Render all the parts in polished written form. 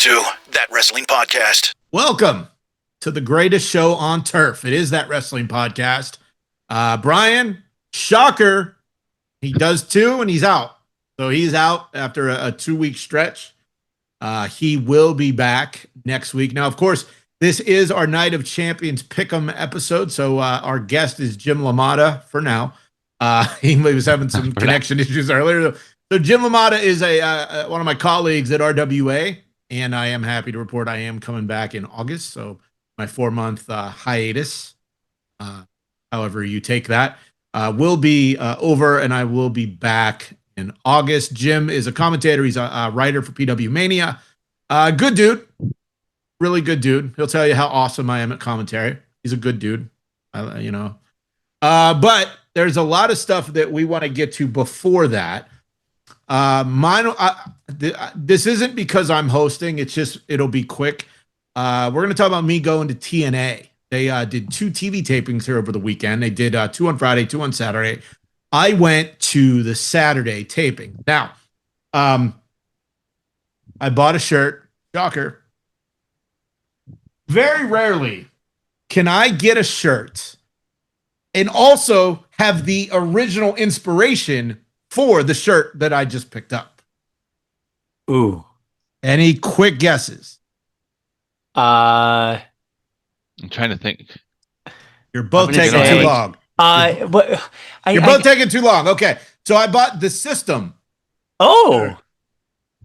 to That Wrestling Podcast. Welcome to the greatest show on turf. It is That Wrestling Podcast. Brian, shocker, he does two and he's out. So he's out after a 2-week stretch. He will be back next week. Now, of course, this is our Night of Champions Pick'em episode. So our guest is Jim LaMotta for now. He was having some connection issues earlier. So Jim LaMotta is one of my colleagues at RWA, and I am happy to report I am coming back in August. So my 4-month hiatus, however you take that, will be over, and I will be back in August. Jim is a commentator. He's a writer for PW Mania. Good dude. Really good dude. He'll tell you how awesome I am at commentary. He's a good dude, but there's a lot of stuff that we want to get to before that. This isn't because I'm hosting. It's just, it'll be quick. We're going to talk about me going to TNA. They did 2 TV tapings here over the weekend. They did 2 on Friday, 2 on Saturday. I went to the Saturday taping. Now, I bought a shirt. Shocker. Very rarely can I get a shirt and also have the original inspiration for the shirt that I just picked up. Ooh. Any quick guesses? I'm trying to think. You're both taking too long. You're both taking too long. Okay. So I bought the System. Oh.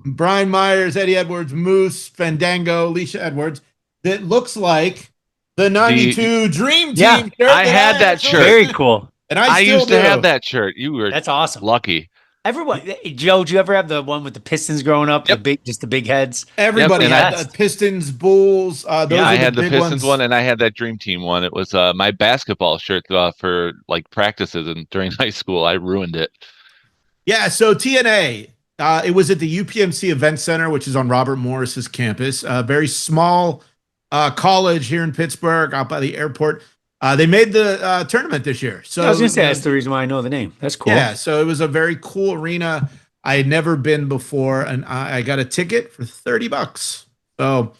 Brian Myers, Eddie Edwards, Moose, Fandango, Alicia Edwards. That looks like the 92 Dream Team shirt. I had that shirt. Very cool. And I used to have that shirt. That's awesome. Lucky. Everyone, Joe, did you ever have the one with the Pistons growing up? Yep. the big heads. Everybody had the Pistons, Bulls. I had the Pistons one, and I had that Dream Team one. It was my basketball shirt for like practices and during high school. I ruined it. Yeah. So TNA, it was at the UPMC Event Center, which is on Robert Morris's campus. Very small college here in Pittsburgh, out by the airport. They made the tournament this year. So I was going to say, that's the reason why I know the name. That's cool. Yeah, so it was a very cool arena. I had never been before, and I got a ticket for $30. So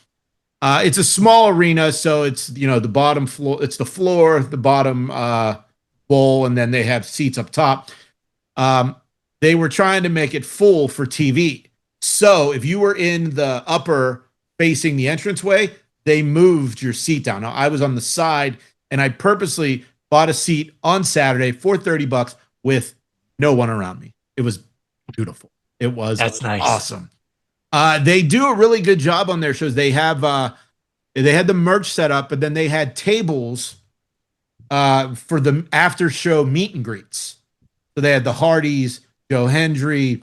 it's a small arena, so it's, the bottom floor. It's the floor, the bottom bowl, and then they have seats up top. They were trying to make it full for TV. So if you were in the upper facing the entranceway, they moved your seat down. Now, I was on the side, and I purposely bought a seat on Saturday for $30 with no one around me. It was beautiful. That's nice. Awesome. They do a really good job on their shows. They had the merch set up, and then they had tables for the after show meet and greets. So they had the Hardys, Joe Hendry,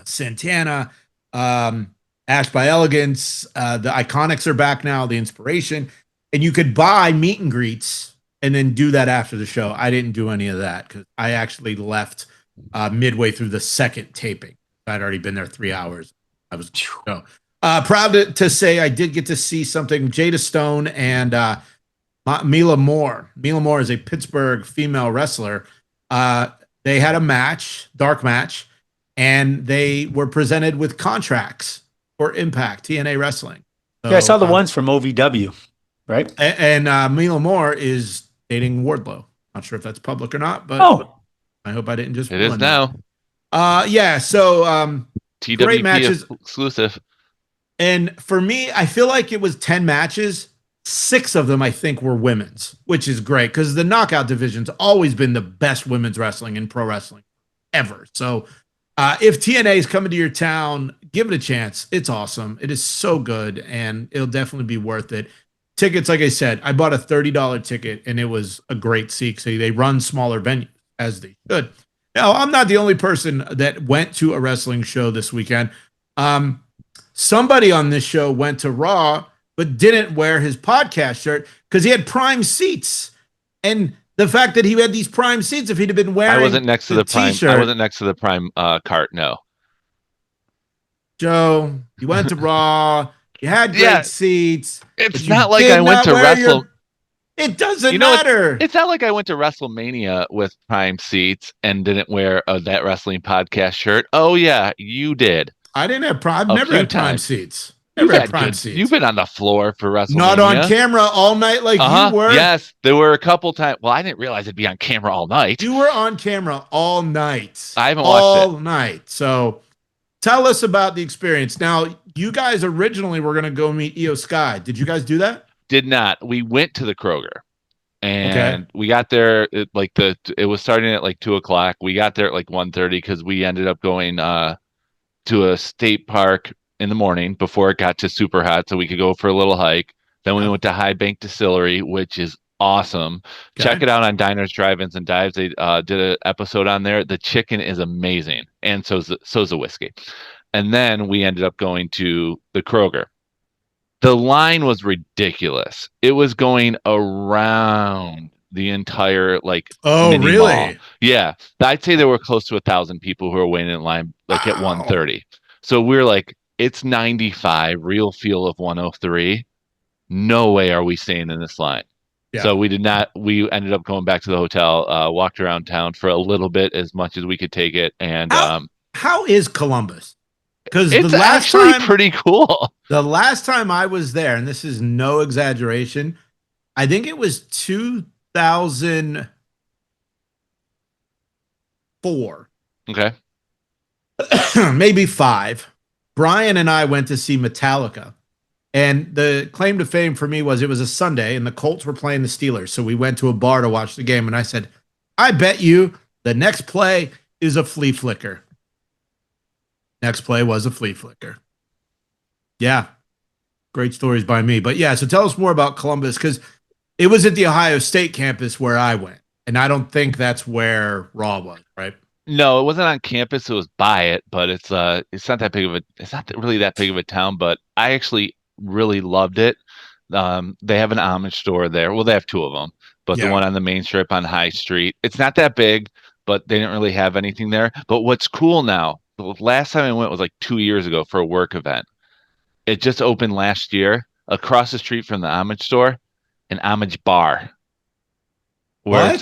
Santana, Ash by Elegance. The Iconics are back now, the Inspiration. And you could buy meet and greets and then do that after the show. I didn't do any of that because I actually left midway through the second taping. I'd already been there 3 hours. I was proud to say I did get to see something. Jada Stone and Mila Moore. Mila Moore is a Pittsburgh female wrestler. They had a match, dark match, and they were presented with contracts for Impact, TNA Wrestling. So, I saw the ones from OVW. Right. And Mila Moore is dating Wardlow. Not sure if that's public or not, but I hope I didn't just. It is now. Yeah. So TWP great matches, exclusive. And for me, I feel like it was 10 matches. 6 of them, I think, were women's, which is great because the knockout division's always been the best women's wrestling in pro wrestling ever. So if TNA is coming to your town, give it a chance. It's awesome. It is so good, and it'll definitely be worth it. Tickets, like I said, I bought a $30 ticket, and it was a great seat. So they run smaller venues, as they should. Now, I'm not the only person that went to a wrestling show this weekend. Somebody on this show went to Raw, but didn't wear his podcast shirt because he had prime seats. And the fact that he had these prime seats, if he'd have been wearing I wasn't next to the prime. T-shirt, I wasn't next to the prime cart. No. Joe, you went to Raw. You had great seats. It's not like I went to Wrestle. It doesn't matter. It's not like I went to WrestleMania with prime seats and didn't wear that wrestling podcast shirt. Oh yeah, you did. I didn't have prime. I've never had prime seats. Never had prime seats. You've been on the floor for WrestleMania. Not on camera all night like you were. Yes, there were a couple times. Well, I didn't realize it'd be on camera all night. You were on camera all night. I haven't watched it. All night. So tell us about the experience. Now, you guys originally were going to go meet Io Sky. Did you guys do that? Did not. We went to the Kroger. And we got there it was starting at like 2:00. We got there at like 1:30 because we ended up going to a state park in the morning before it got to super hot, so we could go for a little hike. Then we went to High Bank Distillery, which is awesome. Okay. Check it out on Diners, Drive-Ins, and Dives. They did an episode on there. The chicken is amazing, and so's the whiskey. And then we ended up going to the Kroger. The line was ridiculous. It was going around the entire mini really? mall. Yeah, I'd say there were close to 1,000 people who were waiting in line at 1:30. So we're like, it's 95, real feel of 103. No way are we staying in this line. Yeah. So we did not. We ended up going back to the hotel, walked around town for a little bit, as much as we could take it, and how is Columbus? Because it's actually pretty cool. The last time I was there, and this is no exaggeration, I think it was 2004. Okay. Maybe 5. Brian and I went to see Metallica. And the claim to fame for me was it was a Sunday and the Colts were playing the Steelers. So we went to a bar to watch the game. And I said, I bet you the next play is a flea flicker. Next play was a flea flicker. Yeah. Great stories by me. But yeah, so tell us more about Columbus, because it was at the Ohio State campus where I went. And I don't think that's where Raw was, right? No, it wasn't on campus. It was by it, but it's not that big of a. It's not really that big of a town. But I actually really loved it. They have an Amish store there. Well, they have 2 of them, but the one on the main strip on High Street. It's not that big, but they didn't really have anything there. But what's cool now? The last time I went was like 2 years ago for a work event. It just opened last year across the street from the Amish store, an Amish bar. Where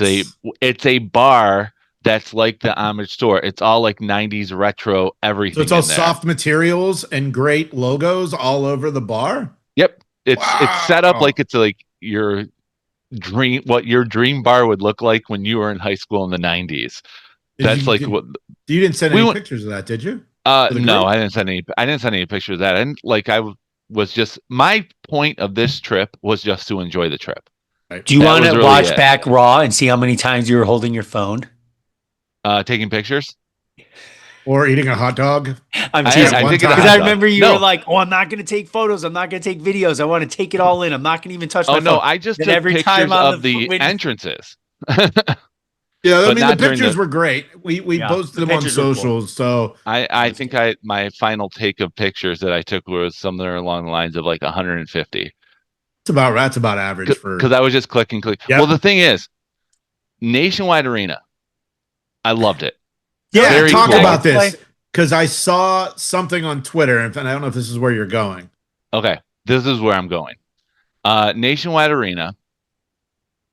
it's a bar that's like the Amish store. It's all like 90s retro everything. So it's all soft materials and great logos all over the bar? Yep. It's set up like it's like your dream, what your dream bar would look like when you were in high school in the 90s. You didn't send any pictures of that, did you? No, I didn't send any pictures of that. And my point of this trip was just to enjoy the trip. Right. Do you want to watch back Raw and see how many times you were holding your phone? Taking pictures? Or eating a hot dog? I'm teasing. Because I remember you were like, oh, I'm not going to take photos. I'm not going to take videos. I want to take it all in. I'm not going to even touch my phone. Oh, no, I just took pictures of the entrances. Yeah, I mean, the pictures were great. We posted them on socials. So I think my final take of pictures that I took was somewhere along the lines of like 150. That's about average for, because I was just clicking. Yep. Well, the thing is, Nationwide Arena, I loved it. Yeah, very talk cool. About this, because I saw something on Twitter, and I don't know if this is where you're going. Okay, this is where I'm going. Nationwide Arena.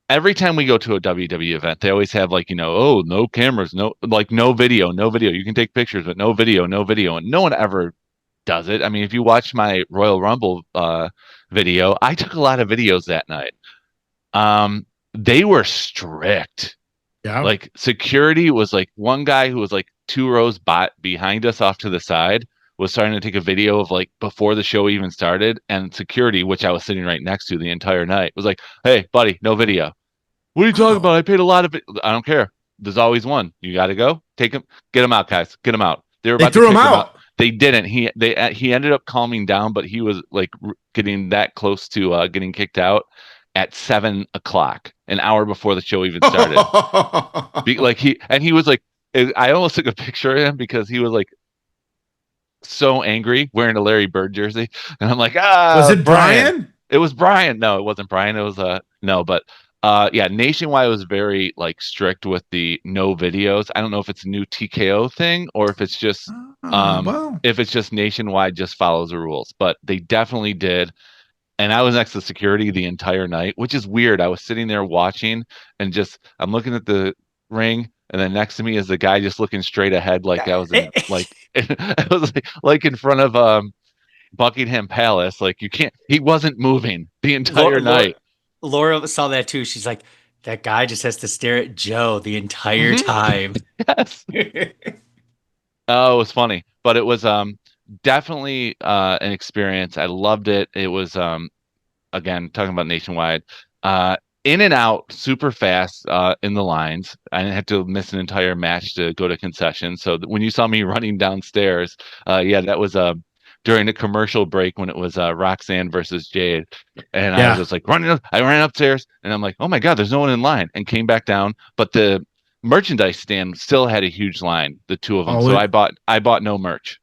Every time we go to a WWE event, they always have no cameras, no video. You can take pictures, but no video, and no one ever does it. I mean, if you watch my Royal Rumble video, I took a lot of videos that night. They were strict. Yeah. Like security was like one guy who was like 2 rows behind us off to the side was starting to take a video of like before the show even started, and security, which I was sitting right next to the entire night, was like, "Hey, buddy, no video." What are you talking about? I paid a lot of it. I don't care. There's always one. You got to go. Take him. Get him out, guys. Get him out. They threw him out. They didn't. He ended up calming down, but he was like getting that close to getting kicked out at 7:00, an hour before the show even started. He was like, I almost took a picture of him because he was like so angry wearing a Larry Bird jersey, and I'm like, was it Brian? It was Brian. No, it wasn't Brian. It was no, but Nationwide was very like strict with the no videos. I don't know if it's a new TKO thing or if it's just if it's just Nationwide just follows the rules, but they definitely did. And I was next to security the entire night, which is weird. I was sitting there watching and I'm looking at the ring, and then next to me is the guy just looking straight ahead, like I was in, like I was like in front of Buckingham Palace. Like he wasn't moving the entire night. Laura saw that too. She's like, that guy just has to stare at Joe the entire time. Yes. Oh, it was funny, but it was definitely an experience. I loved it. It was again talking about Nationwide, in and out super fast in the lines. I didn't have to miss an entire match to go to concession. So when you saw me running downstairs, that was during the commercial break when it was Roxanne versus Jade, and I was just like running up. I ran upstairs, and I'm like, oh my god, there's no one in line, and came back down, but the merchandise stand still had a huge line, the two of them. So I bought no merch.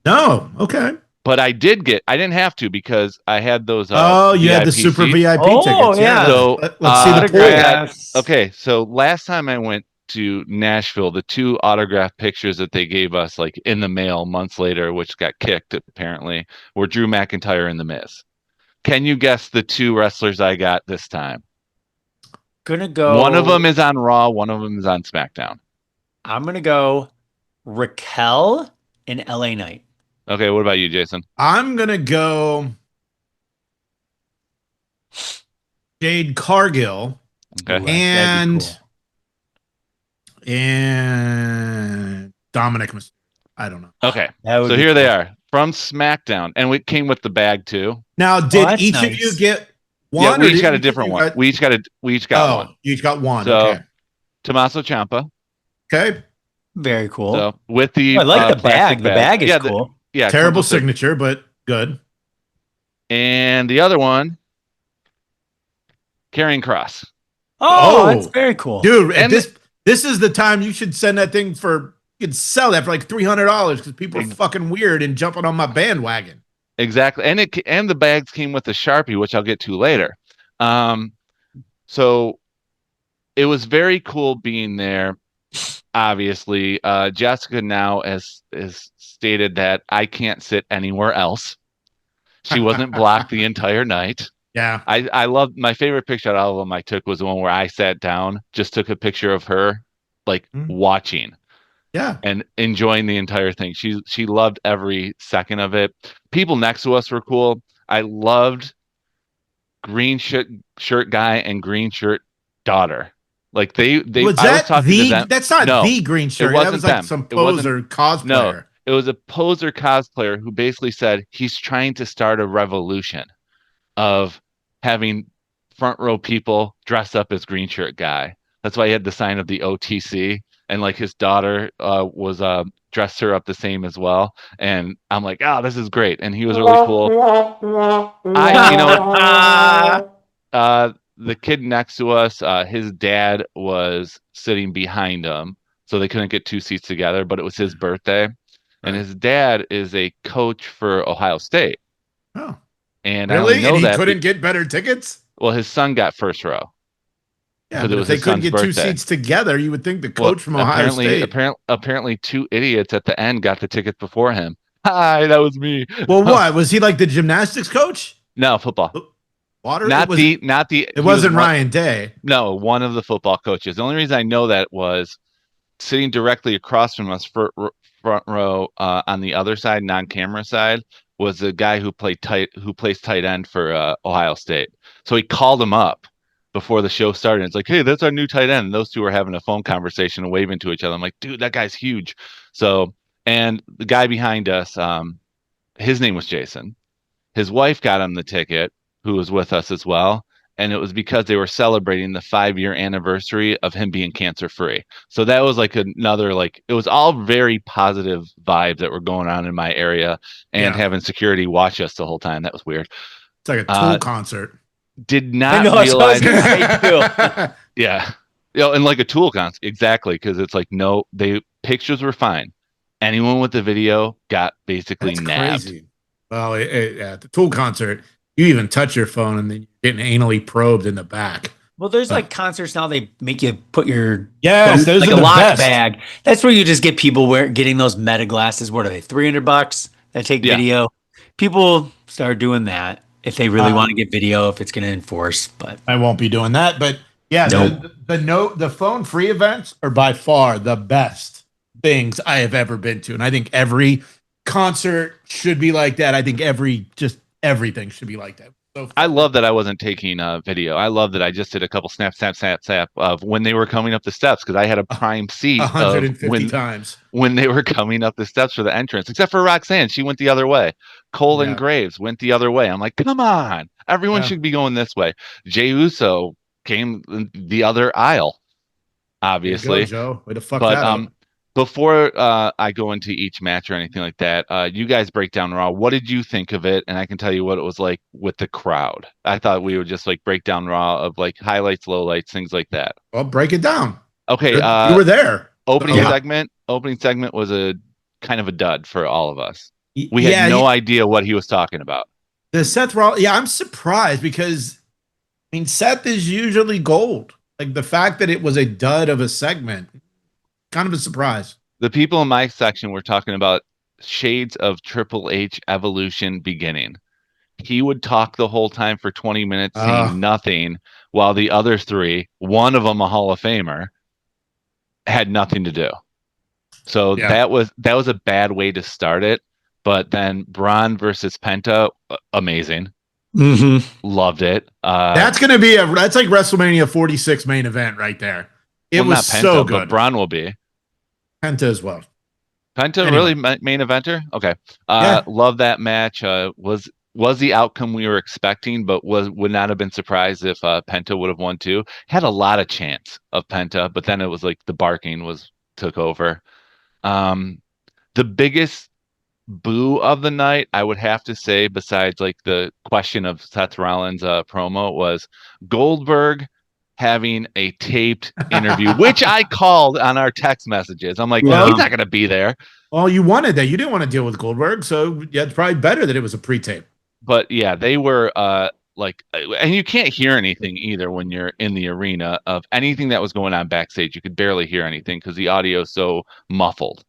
No, okay. But I didn't have to because I had those. You had the super VIP tickets. Yeah. So let's see the pool. Okay, so last time I went to Nashville, the 2 autographed pictures that they gave us, like in the mail months later, which got kicked apparently, were Drew McIntyre and The Miz. Can you guess the 2 wrestlers I got this time? Gonna go. One of them is on Raw. One of them is on SmackDown. I'm gonna go Raquel and LA Knight. Okay, what about you, Jason? I'm gonna go Jade Cargill. Okay. And Dominic Mysterio. I don't know. Okay. So here they are from SmackDown, and we came with the bag too. Now, did each of you get one? Yeah, we each got a different one. We each got one. You each got one. So, okay. Tommaso Ciampa. Okay. Very cool. So with the I like the bag. The bag is cool. Terrible signature, but good. And the other one, Karrion Kross. Oh, that's very cool, dude. And this is the time you should send that thing for. You could sell that for like $300 because people are fucking weird and jumping on my bandwagon. Exactly, and the bags came with a Sharpie, which I'll get to later. So it was very cool being there. Obviously, Jessica now has stated that I can't sit anywhere else. She wasn't blocked the entire night. Yeah, I love my favorite picture out of all of them I took was the one where I sat down, just took a picture of her, like watching, and enjoying the entire thing. She loved every second of it. People next to us were cool. I loved green shirt guy and green shirt daughter. Like they was that that's not the green shirt. That was like some poser cosplayer. No, it was a poser cosplayer who basically said he's trying to start a revolution of having front row people dress up as green shirt guy. That's why he had the sign of the OTC, and like his daughter was dressed her up the same as well. And I'm like, this is great. And he was really cool. The kid next to us, his dad was sitting behind him, so they couldn't get 2 seats together, but it was his birthday. And his dad is a coach for Ohio State. Oh. And really? I know and he couldn't get better tickets? Well, his son got first row. Yeah, but if they couldn't get birthday. 2 seats together, you would think the coach from Ohio State. Apparently 2 idiots at the end got the tickets before him. Hi, that was me. Well, what? Was he like the gymnastics coach? No, football. Water? It wasn't Ryan Day. No, one of the football coaches. The only reason I know that was sitting directly across from us, front row on the other side, non-camera side, was the guy who plays tight end for Ohio State. So he called him up before the show started. It's like, hey, that's our new tight end. And those two were having a phone conversation and waving to each other. I'm like, dude, that guy's huge. So, and the guy behind us, his name was Jason. His wife got him the ticket, who was with us as well. And it was because they were celebrating the 5-year anniversary of him being cancer free. So that was like another, it was all very positive vibes that were going on in my area, and having security watch us the whole time. That was weird. It's like a Tool concert. Did not realize. Yeah. And like a Tool concert. Exactly. Cause it's like, no, pictures were fine. Anyone with the video got basically nabbed. Crazy. Well, at the Tool concert, you even touch your phone and then you're getting anally probed in the back. Well, there's like concerts now. They make you put your those like are a the lock best. bag. That's where you just get people getting those meta glasses. What are they? $300 that take video. People start doing that if they really want to get video. If it's going to enforce, but I won't be doing that. But yeah, the phone free events are by far the best things I have ever been to, and I think every concert should be like that. I think everything should be like that. So I love that I wasn't taking video. I love that I just did a couple snap of when they were coming up the steps because I had a prime seat of 150 times. when they were coming up the steps for the entrance, except for Roxanne. She went the other way. Cole and Graves went the other way. I'm like, come on. Everyone should be going this way. Jey Uso came the other aisle, obviously. Go, Joe. Way to fuck but that up. before I go into each match or anything like that, you guys break down Raw. What did you think of it? And I can tell you what it was like with the crowd. I thought we would just like break down Raw of like highlights, lowlights, things like that. Well, break it down. Okay. You were there. Opening segment was a kind of a dud for all of us. We had no idea what he was talking about. The Seth Rollins. Yeah, I'm surprised because I mean Seth is usually gold. Like the fact that it was a dud of a segment, kind of a surprise. The people in my section were talking about shades of Triple H evolution beginning. He would talk the whole time for 20 minutes saying nothing, while the other three, one of them a Hall of Famer, had nothing to do. So that was a bad way to start it. But then Braun versus Penta, amazing. Mm-hmm. Loved it. That's gonna be that's like WrestleMania 46 main event right there. It was not Penta, so good. But Braun will be. Penta as well. Penta really main eventer? Okay. Love that match. Was the outcome we were expecting, but would not have been surprised if Penta would have won too. Had a lot of chance of Penta, but then it was like the barking took over. The biggest boo of the night, I would have to say, besides like the question of Seth Rollins' promo, was Goldberg having a taped interview, which I called on our text messages. I'm like, well, he's not going to be there. Well, you wanted that. You didn't want to deal with Goldberg, so yeah, it's probably better that it was a pre-tape. But yeah, they were like, and you can't hear anything either when you're in the arena of anything that was going on backstage. You could barely hear anything because the audio is so muffled.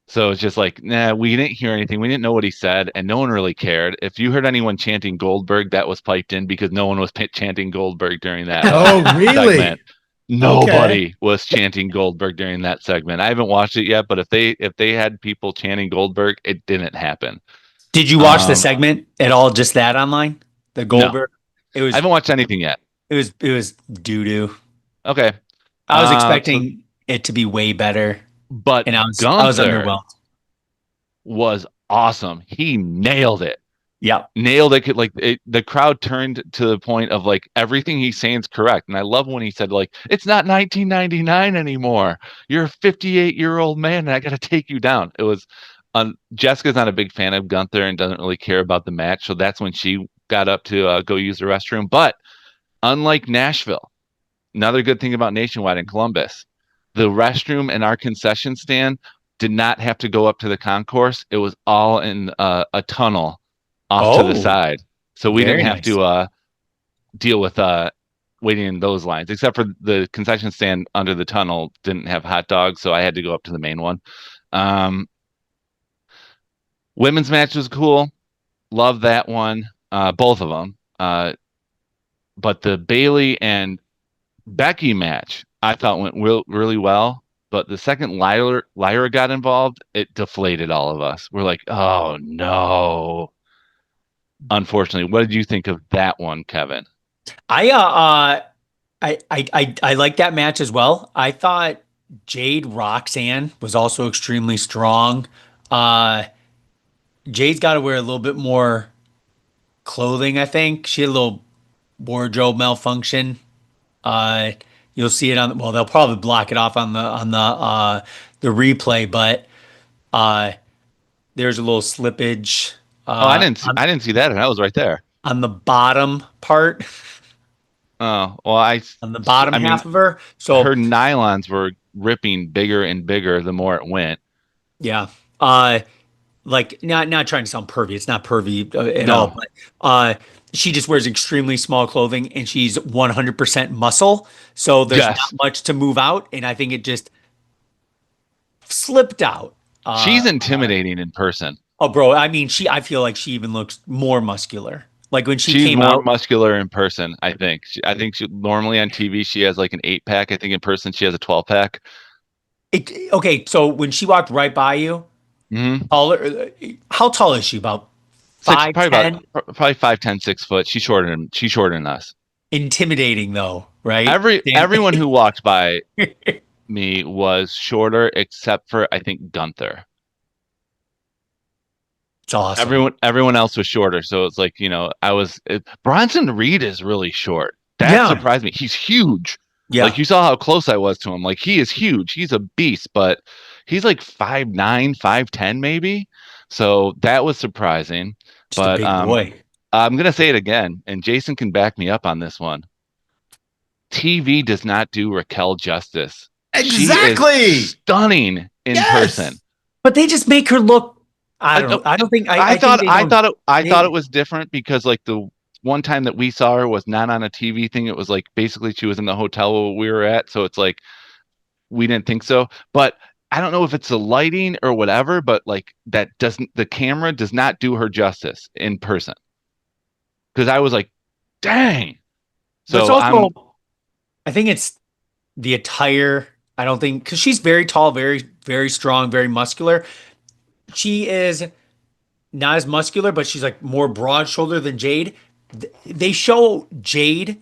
So it's just like, nah, we didn't hear anything. We didn't know what he said, and no one really cared. If you heard anyone chanting Goldberg, that was piped in because no one was chanting Goldberg during that. Oh, really? Segment. Nobody was chanting Goldberg during that segment. I haven't watched it yet, but if they had people chanting Goldberg, it didn't happen. Did you watch the segment at all? Just that online, the Goldberg. No. I haven't watched anything yet. It was doo doo. Okay, I was expecting it to be way better. But and I was underwhelmed. Was awesome. He nailed it. Yeah, nailed it. Like the crowd turned to the point of like everything he's saying is correct. And I love when he said like, it's not 1999 anymore. You're a 58-year-old man, and I got to take you down. It was. Jessica's not a big fan of Gunther and doesn't really care about the match, so that's when she got up to go use the restroom. But unlike Nashville, another good thing about Nationwide in Columbus, the restroom and our concession stand did not have to go up to the concourse. It was all in a tunnel off to the side. So we didn't have to deal with waiting in those lines, except for the concession stand under the tunnel didn't have hot dogs. So I had to go up to the main one. Women's match was cool. Love that one. Both of them. But the Bayley and Becky match, I thought went really well, but the second Lyra got involved, it deflated all of us. We're like, oh no. Unfortunately, what did you think of that one, Kevin? I like that match as well. I thought Jade Roxanne was also extremely strong. Jade's got to wear a little bit more clothing, I think. She had a little wardrobe malfunction. You'll see it on. Well, they'll probably block it off on the replay, but there's a little slippage. I didn't see that, and I was right there on the bottom part. Oh well, on the bottom half of her. So her nylons were ripping bigger and bigger the more it went. Yeah. Like not trying to sound pervy. It's not pervy at all. But she just wears extremely small clothing, and she's 100% muscle. So there's not much to move out, and I think it just slipped out. She's intimidating in person. Oh, bro! I mean, I feel like she even looks more muscular. Like when she's more out, muscular in person. I think. I think normally on TV she has like an 8-pack. I think in person she has a 12-pack. Okay, so when she walked right by you, Mhm. Taller. How tall is she? About Six, 5'10"? probably 5'10", 6 foot. She's shorter than us. Intimidating though, right? Damn. Everyone who walked by me was shorter except for I think Gunther. It's awesome. Everyone else was shorter, so it's like Bronson Reed is really short. That Yeah. surprised me. He's huge. Yeah. Like you saw how close I was to him. Like he is huge. He's a beast, but he's like 5'9", 5'10" maybe. So that was surprising. Just a But big boy. I'm gonna say it again, and Jason can back me up on this one. TV does not do Raquel justice. Exactly. She is stunning in person. But they just make her look. I don't know. I don't think. I thought thought it was different because like the one time that we saw her was not on a TV thing. It was like basically she was in the hotel we were at, so it's like we didn't think so. But I don't know if it's the lighting or whatever, but like the camera does not do her justice in person. Because I was like, dang. So it's also, I think it's the attire. I don't think because she's very tall, very, very strong, very muscular. She is not as muscular, but she's like more broad shoulder than Jade. They show Jade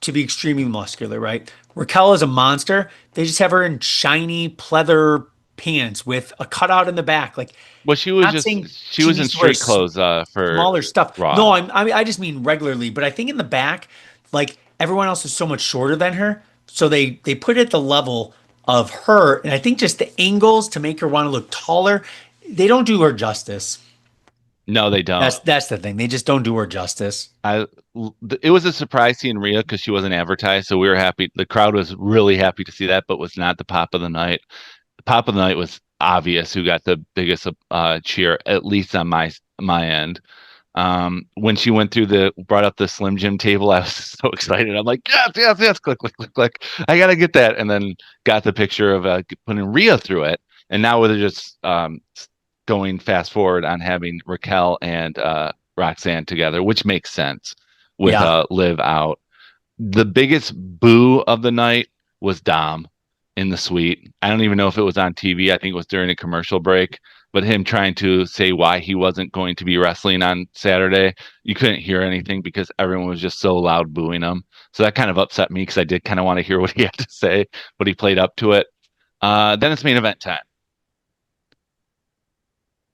to be extremely muscular, right? Raquel is a monster. They just have her in shiny pleather pants with a cutout in the back. Like, well, she was in needs to wear street clothes for smaller stuff. Raw. No, I just mean regularly. But I think in the back, like everyone else is so much shorter than her, so they put it at the level of her. And I think just the angles to make her want to look taller, they don't do her justice. No, they don't. That's the thing. They just don't do her justice. It was a surprise seeing Rhea because she wasn't advertised, so we were happy. The crowd was really happy to see that, but was not the pop of the night. The pop of the night was obvious who got the biggest cheer, at least on my end. When she brought up the Slim Jim table, I was so excited. I'm like, yes, click, click, click, click. I gotta get that, and then got the picture of putting Rhea through it, and now we're just going fast forward on having Raquel and Roxanne together, which makes sense with Liv out. The biggest boo of the night was Dom in the suite. I don't even know if it was on TV. I think it was during a commercial break, but him trying to say why he wasn't going to be wrestling on Saturday, you couldn't hear anything because everyone was just so loud booing him. So that kind of upset me because I did kind of want to hear what he had to say, but he played up to it. Then it's main event time.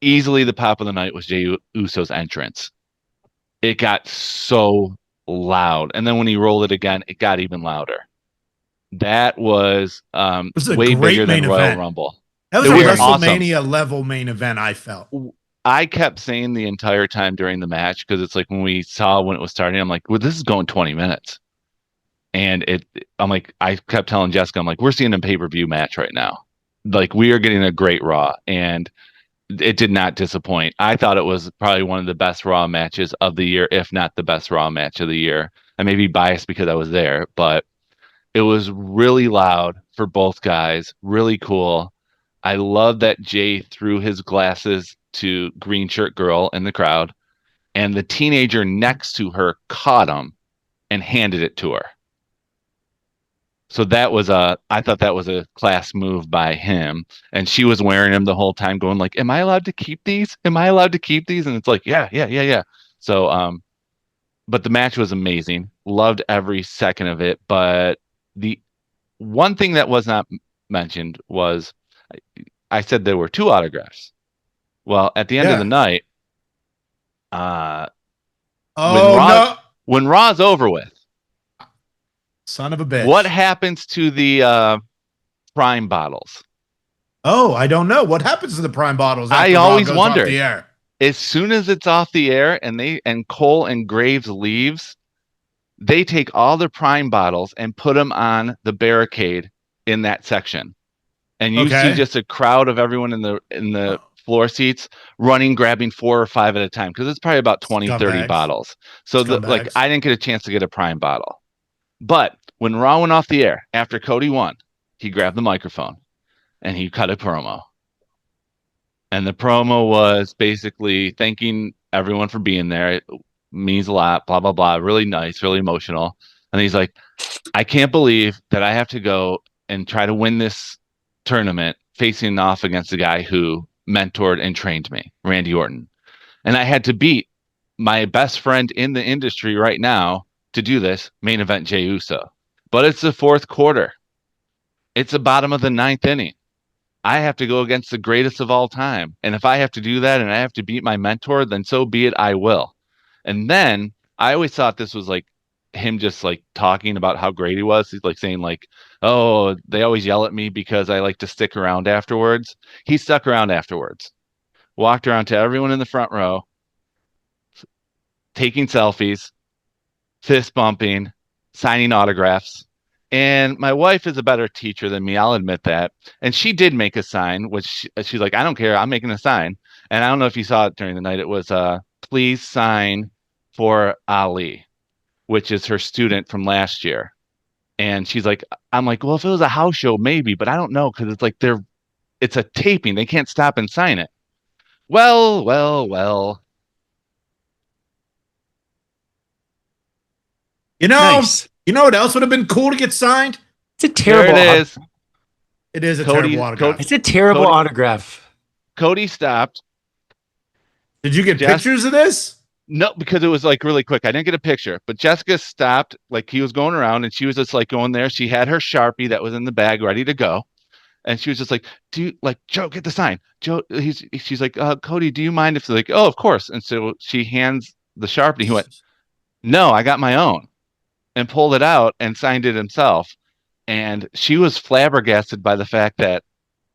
Easily the pop of the night was Jey Uso's entrance. It got so loud. And then when he rolled it again, it got even louder. That was way bigger than Royal Rumble. That was a WrestleMania level main event, I felt. I kept saying the entire time during the match, because it's like when it was starting, I'm like, well, this is going 20 minutes. And I kept telling Jessica, I'm like, we're seeing a pay-per-view match right now. Like, we are getting a great Raw. And it did not disappoint. I thought it was probably one of the best Raw matches of the year, if not the best Raw match of the year. I may be biased because I was there, but it was really loud for both guys. Really cool. I love that Jay threw his glasses to Green Shirt Girl in the crowd, and the teenager next to her caught him and handed it to her. So I thought that was a class move by him. And she was wearing them the whole time going like, am I allowed to keep these? Am I allowed to keep these? And it's like, yeah. So, but the match was amazing. Loved every second of it. But the one thing that was not mentioned was I said there were 2 autographs. Well, at the end of the night, when Raw's over with, son of a bitch, what happens to the Prime bottles? Oh, I don't know. What happens to the Prime bottles? I always wonder. As soon as it's off the air and Cole and Graves leaves, they take all the Prime bottles and put them on the barricade in that section. And you see just a crowd of everyone in the floor seats running, grabbing 4 or 5 at a time, because it's probably about 20, 30 bottles. So I didn't get a chance to get a Prime bottle. But when Raw went off the air after Cody won, he grabbed the microphone and he cut a promo. And the promo was basically thanking everyone for being there. It means a lot, blah, blah, blah. Really nice, really emotional. And he's like, I can't believe that I have to go and try to win this tournament facing off against a guy who mentored and trained me, Randy Orton. And I had to beat my best friend in the industry right now to do this, main event Jey Uso. But it's the fourth quarter. It's the bottom of the ninth inning. I have to go against the greatest of all time. And if I have to do that and I have to beat my mentor, then so be it, I will. And then I always thought this was like him just like talking about how great he was. He's like saying like, oh, they always yell at me because I like to stick around afterwards. He stuck around afterwards, walked around to everyone in the front row, taking selfies, fist bumping, signing autographs. And my wife is a better teacher than me. I'll admit that. And she did make a sign, which she's like, I don't care. I'm making a sign. And I don't know if you saw it during the night. It was, please sign for Ali, which is her student from last year. And she's like, I'm like, well, if it was a house show, maybe, but I don't know. Cause it's like, it's a taping. They can't stop and sign it. Well. You know, Nice. you know what else would have been cool to get signed? It's a terrible. There it is. It is a Cody- terrible autograph. It's a terrible Cody- autograph. Cody stopped. Did you get Jess- pictures of this? No, because it was like really quick. I didn't get a picture, but Jessica stopped, like he was going around and she was just like going there. She had her Sharpie that was in the bag ready to go. And she was just like, Joe, get the sign. Joe, she's like, Cody, do you mind if like, oh, of course. And so she hands the Sharpie. He went, no, I got my own, and pulled it out and signed it himself. And she was flabbergasted by the fact that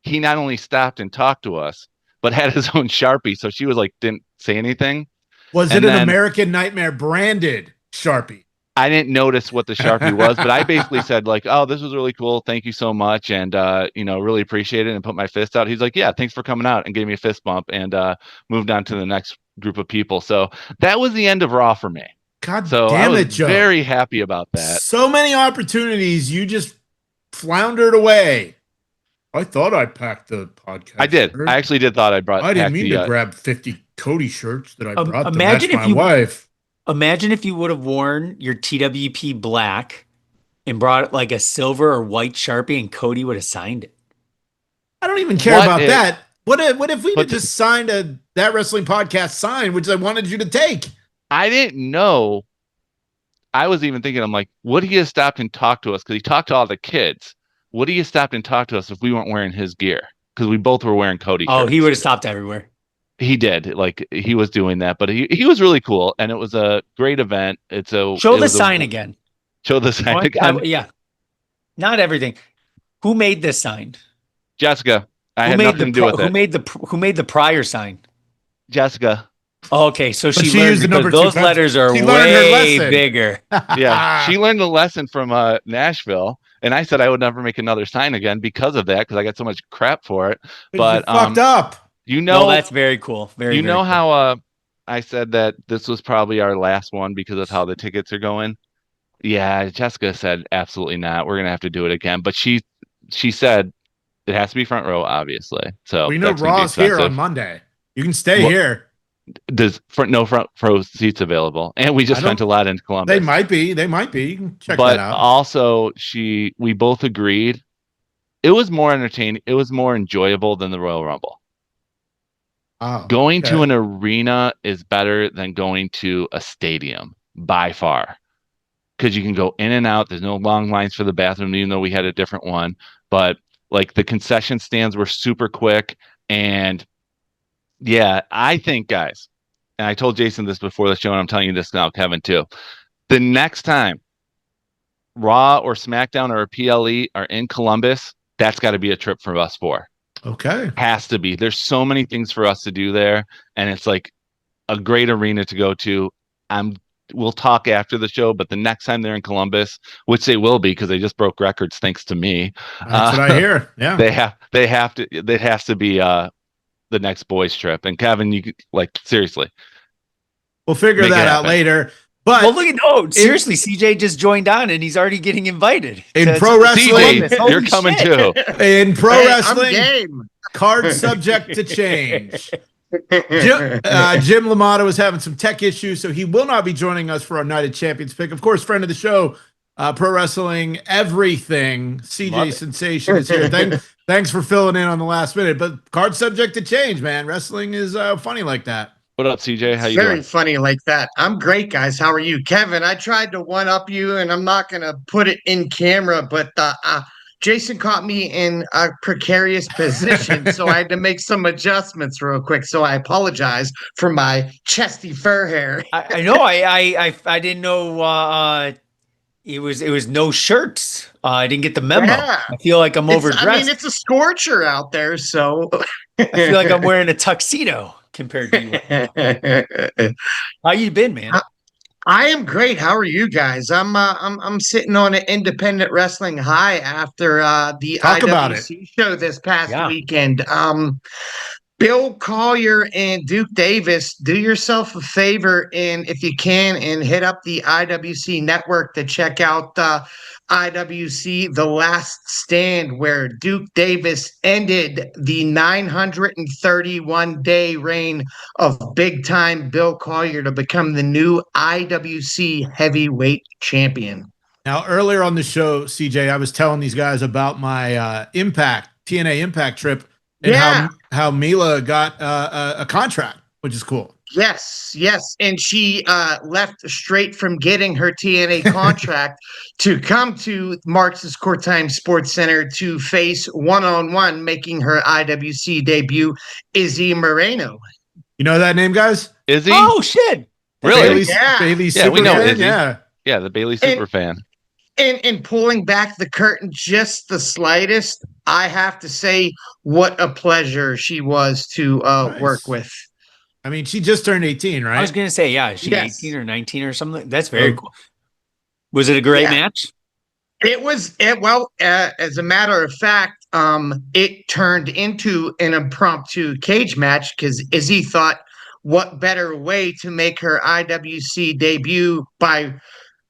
he not only stopped and talked to us, but had his own Sharpie. So she was like, didn't say anything. Was And it an then- American Nightmare branded Sharpie? I didn't notice what the Sharpie was, but I basically said like, oh, this was really cool. Thank you so much. And, really appreciate it, and put my fist out. He's like, yeah, thanks for coming out, and gave me a fist bump, and moved on to the next group of people. So that was the end of Raw for me. God So I damn was it, Joe. very happy about that. So many opportunities. You just floundered away. I thought I packed the podcast. I did. shirt. I actually did thought I brought I didn't back mean the, to grab 50 Cody shirts that I brought to imagine match if my you- wife. Imagine if you would have worn your TWP black and brought like a silver or white Sharpie, and Cody would have signed it. I don't even care What about if- that. What if we But- just signed That Wrestling Podcast sign, which I wanted you to take? I didn't know. I was even thinking, I'm like, would he have stopped and talked to us? Because he talked to all the kids. Would he have stopped and talked to us if we weren't wearing his gear? Because we both were wearing Cody Oh, shirts. he would have stopped everywhere. He did. Like, he was doing that, but he was really cool, and it was a great event. Show it the was sign again. Show the sign Oh, again. yeah. Not everything. Who made this sign? Jessica, I Who had made nothing the to do with who made the prior sign? Jessica. Oh, okay, so But she she learned used the because number two those pencil. letters are She learned her way lesson. bigger. Yeah, she learned the lesson from Nashville, and I said I would never make another sign again because of that, because I got so much crap for it. But, you fucked up. You No, know, that's very cool. Very. you very know cool. how I said that this was probably our last one because of how the tickets are going. Yeah, Jessica said absolutely not. We're gonna have to do it again. But she said it has to be front row, obviously. So We know that's gonna be Raw's here on expensive. Monday. You can stay Well, here. There's no front row seats available, and we just I don't- spent a lot in Columbus. They might be. They might be. You can check But that out. also, we both agreed it was more entertaining. It was more enjoyable than the Royal Rumble. Oh, Going to okay. an arena is better than going to a stadium by far, because you can go in and out. There's no long lines for the bathroom, even though we had a different one. But like the concession stands were super quick. And yeah, I think, guys, and I told Jason this before the show, and I'm telling you this now, Kevin, too. The next time Raw or SmackDown or PLE are in Columbus, that's got to be a trip for us four. Okay. Has to be. There's so many things for us to do there, and it's like a great arena to go to. We'll talk after the show, but the next time they're in Columbus, which they will be because they just broke records thanks to me. That's what I hear. Yeah. They have to. It has to be the next boys trip. And Kevin, you like seriously. We'll figure Make it that out happen. later. But Well, look at seriously, CJ just joined on and he's already getting invited. In to- pro to wrestling- Columbus. Holy You're coming shit. too. in pro Hey, wrestling, I'm game. card subject to change. Jim Lamato is having some tech issues, so he will not be joining us for our Night of Champions pick. Of course, friend of the show, Pro Wrestling Everything. Love CJ it. Sensation is here. Thanks for filling in on the last minute, but card subject to change, man. Wrestling is funny like that. What up, CJ? How you Very doing? funny like that. I'm great, guys. How are you? Kevin, I tried to one up you, and I'm not going to put it in camera, but Jason caught me in a precarious position, so I had to make some adjustments real quick. So I apologize for my chesty fur hair. I know. I didn't know. It was no shirts. I didn't get the memo. Yeah. I feel like I'm overdressed. I mean, it's a scorcher out there, so I feel like I'm wearing a tuxedo compared to you. How you been, man? I am great. How are you guys? I'm sitting on an independent wrestling high after the Talk about it. IWC show this past Yeah. weekend. Bill Collier and Duke Davis, do yourself a favor and if you can and hit up the IWC network to check out IWC The Last Stand, where Duke Davis ended the 931-day reign of big time Bill Collier to become the new IWC heavyweight champion. Now, earlier on the show, CJ, I was telling these guys about my TNA Impact trip and Yeah. how Mila got a contract, which is cool. Yes, and she left straight from getting her TNA contract to come to Marx's Courttime Sports Center to face one-on-one, making her IWC debut, Izzy Moreno. You know that name, guys? Izzy? Oh shit! Really? Bailey's Yeah, we know Superfan? Izzy. Yeah. Yeah, the Bailey super fan. And pulling back the curtain just the slightest, I have to say what a pleasure she was to Nice. work with. I mean, she just turned 18, I was right? gonna say, yeah, is she Yes. 18 or 19 or something? That's very Oh. cool. Was it a great Yeah. match? As a matter of fact, it turned into an impromptu cage match because Izzy thought, what better way to make her IWC debut by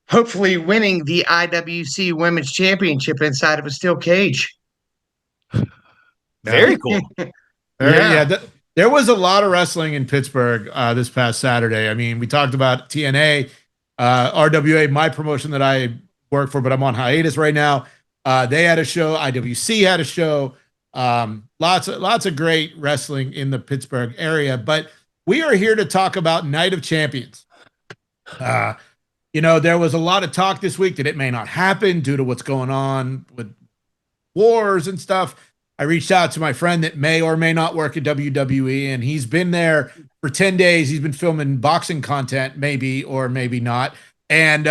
hopefully winning the IWC Women's Championship inside of a steel cage. Very cool. There was a lot of wrestling in Pittsburgh this past Saturday. I mean, we talked about TNA, RWA, my promotion that I work for, but I'm on hiatus right now. They had a show. IWC had a show. Lots of great wrestling in the Pittsburgh area. But we are here to talk about Night of Champions. There was a lot of talk this week that it may not happen due to what's going on with wars and stuff. I reached out to my friend that may or may not work at WWE, and he's been there for 10 days. He's been filming boxing content, maybe or maybe not. And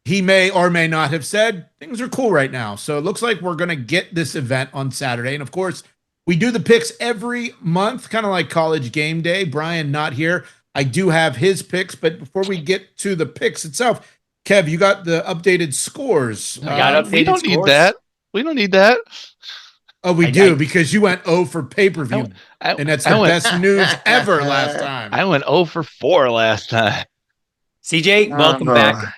he may or may not have said things are cool right now. So it looks like we're going to get this event on Saturday. And of course, we do the picks every month, kind of like College Game Day. Brian not here. I do have his picks, but before we get to the picks itself, Kev, you got the updated scores. I got updated We don't need scores. that. We don't need that. Oh, we do, because you went 0 for pay-per-view, and that's the best news ever last time. I went 0 for 4 last time. CJ, welcome back.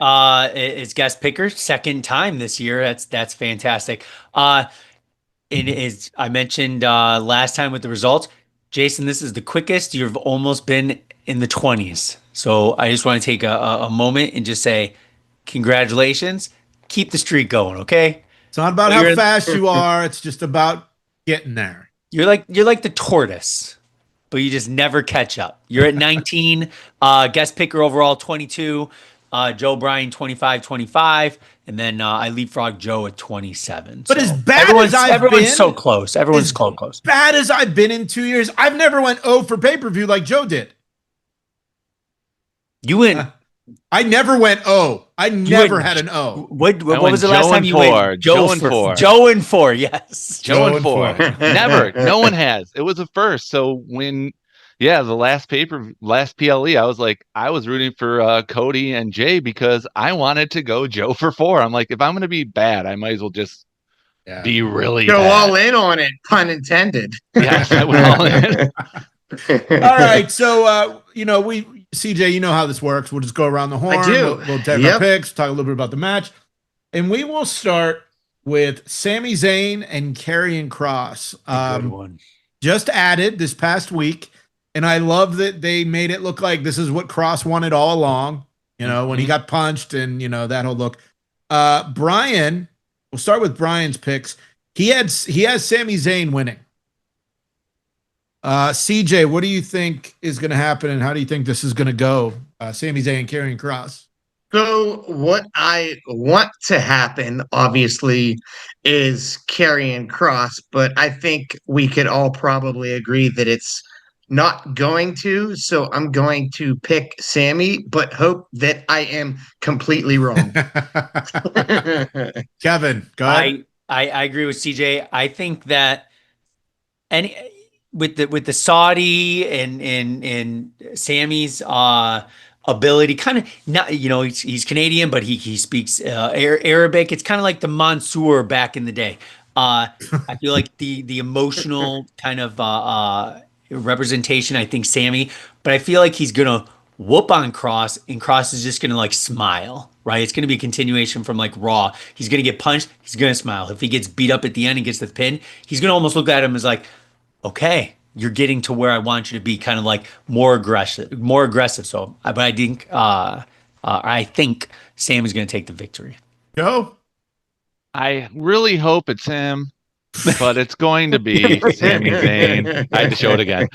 It's guest picker, second time this year. That's fantastic. It is. I mentioned last time with the results, Jason. This is the quickest you've almost been in the 20s. So I just want to take a moment and just say, congratulations. Keep the streak going, okay? It's not about how fast you are. It's just about getting there. You're like the tortoise, but you just never catch up. You're at 19, guest picker overall 22, Joe Bryan 25, and then I leapfrog Joe at 27. But So as bad as everyone's been, so close. Everyone's close. bad as I've been in 2 years, I've never went 0 for pay-per-view like Joe did. You went. I never went 0. I never had an O. What I was the went last Joe time and you 4. went? Joe and 4. Joe and 4. Yes. Joe and and 4. Never. No one has. It was a first. So when, the last PLE, I was like, I was rooting for Cody and Jay because I wanted to go Joe for 4. I'm like, if I'm going to be bad, I might as well just be really Go bad. all in on it, pun intended. Yes, I went all in. All right, so CJ, you know how this works. We'll just go around the horn. I do. We'll take our picks, talk a little bit about the match, and we will start with Sami Zayn and Karrion Kross. Good one. Just added this past week, and I love that they made it look like this is what Kross wanted all along. When he got punched and that whole look. Brian, we'll start with Brian's picks. He has Sami Zayn winning. CJ, what do you think is going to happen, and how do you think this is going to go? Sami Zayn carrying Cross. So what I want to happen, obviously, is Karrion Cross, but I think we could all probably agree that it's not going to. So I'm going to pick Sammy, but hope that I am completely wrong. Kevin, go ahead. I agree with CJ. I think that any with the Saudi and Sammy's ability, kind of not, he's Canadian, but he speaks Arabic. It's kind of like the Mansoor back in the day. I feel like the emotional kind of representation. I think Sammy, but I feel like he's gonna whoop on Cross, and Cross is just gonna like smile. Right? It's gonna be a continuation from like Raw. He's gonna get punched. He's gonna smile. If he gets beat up at the end and gets the pin, he's gonna almost look at him as like, okay, you're getting to where I want you to be, kind of like more aggressive. So, but I think Sam is going to take the victory. Go. I really hope it's him, but it's going to be Sami Zayn. I had to show it again.